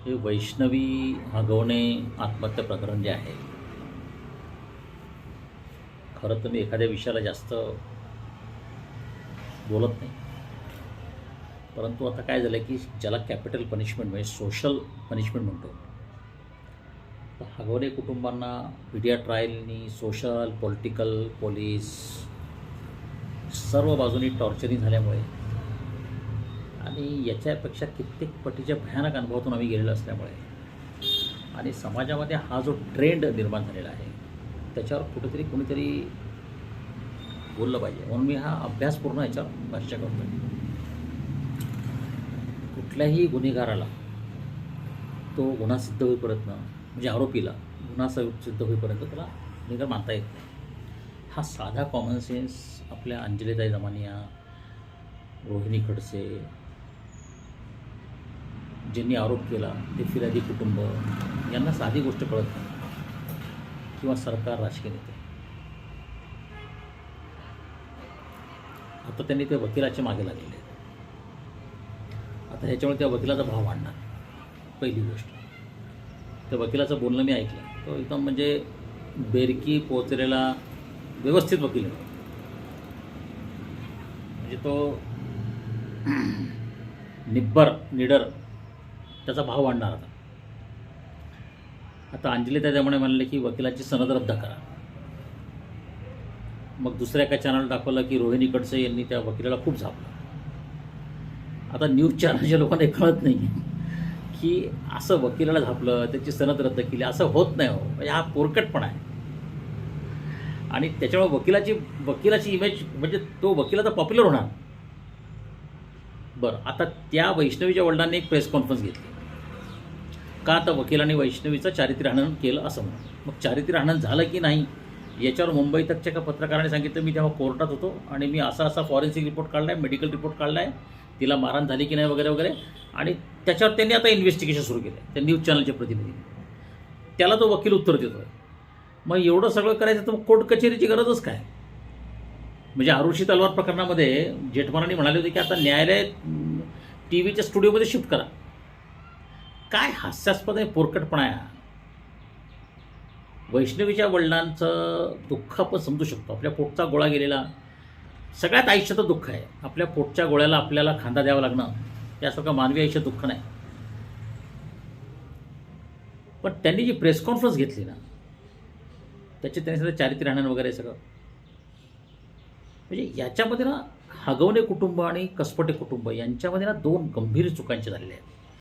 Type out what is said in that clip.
हे वैष्णवी हगवणे आत्महत्या प्रकरण जे आहे, खरं तर मी एखाद्या विषयाला जास्त बोलत नाही. परंतु आता काय झालं की ज्याला कॅपिटल पनिशमेंट म्हणजे सोशल पनिशमेंट म्हणतो, तर हगवणे कुटुंबांना मीडिया ट्रायलनी सोशल, पॉलिटिकल, पोलीस सर्व बाजूनी टॉर्चरिंग झाल्यामुळे आणि याच्यापेक्षा कित्येक पटीच्या भयानक अनुभवातून आम्ही गेलेलो असल्यामुळे आणि समाजामध्ये हा जो ट्रेंड निर्माण झालेला आहे त्याच्यावर कुठेतरी कोणीतरी बोललं पाहिजे. म्हणून मी हा अभ्यासपूर्ण याच्यावर भाष्य करतो. कुठल्याही गुन्हेगाराला तो गुन्हा सिद्ध होईपर्यंत, म्हणजे आरोपीला गुन्हा सिद्ध होईपर्यंत त्याला गुन्हेगार मानता येत नाही. हा साधा कॉमन सेन्स आपल्या अंजलीताई दमानिया, रोहिणी खडसे, ज्यांनी आरोप केला ते फिर्यादी कुटुंब, यांना साधी गोष्ट कळत नाही, किंवा सरकार, राजकीय नेते. आता त्यांनी त्या वकिलाच्या मागे लागलेले आहेत. आता ह्याच्यामुळे त्या वकिलाचा भाव वाढणार. पहिली गोष्ट, त्या वकिलाचं बोलणं मी ऐकलं, तो एकदम म्हणजे बेरकी पोचलेला व्यवस्थित वकील आहे. म्हणजे तो निडर त्याचा भाव वाढणार. आता अंजलीताई दमानिया म्हणले की वकिलाची सनद रद्द करा. मग दुसऱ्या एका चॅनल दाखवलं की रोहिणी खडसे यांनी त्या वकिलाला खूप झापलं. आता न्यूज चॅनलच्या लोकांना कळत नाही की असं वकिलाला झापलं, त्याची सनद रद्द केली, असं होत नाही. हो, म्हणजे हा पोरकटपणा आहे. आणि त्याच्यामुळे वकिलाची इमेज, म्हणजे तो वकील आता पॉप्युलर होणार. बरं, आता त्या वैष्णवीच्या वडिलांनी एक प्रेस कॉन्फरन्स घेतली का, आता वकिलांनी वैष्णवीचं चारित्र्य हनन केलं असं म्हणून. मग चारित्र्य हनन झालं की नाही याच्यावर मुंबई तकच्या एका पत्रकाराने सांगितलं, मी तेव्हा कोर्टात होतो आणि मी असा फॉरेन्सिक रिपोर्ट काढला आहे, मेडिकल रिपोर्ट काढला आहे, तिला मारहाण झाली की नाही वगैरे वगैरे. आणि त्याच्यावर त्यांनी आता इन्व्हेस्टिगेशन सुरू केलं आहे, त्या न्यूज चॅनलचे प्रतिनिधी. त्याला तो वकील उत्तर देतो आहे. मग एवढं सगळं करायचं तर मग कोर्ट कचेरीची गरजच काय. म्हणजे आरुषी तलवार प्रकरणामध्ये जेठमलानी म्हणाले होते की आता न्यायालय टी व्हीच्या स्टुडिओमध्ये शिफ्ट करा. काय हास्यास्पद आहे, पोरकटपणा आहे. वैष्णवीच्या वडिलांचं दुःख आपण समजू शकतो. आपल्या पोटचा गोळा गेलेला, सगळ्यात आयुष्याचं दुःख आहे. आपल्या पोटच्या गोळ्याला आपल्याला खांदा द्यावा लागणं, त्यासारखं मानवी आयुष्य दुःख नाही. पण त्यांनी जी प्रेस कॉन्फरन्स घेतली ना, त्यांनी सगळं चारित्र्य हनन वगैरे सगळं, म्हणजे याच्यामध्ये ना हगवणे कुटुंब आणि कसपटे कुटुंब यांच्यामध्ये ना दोन गंभीर चुकांचे झालेले आहेत.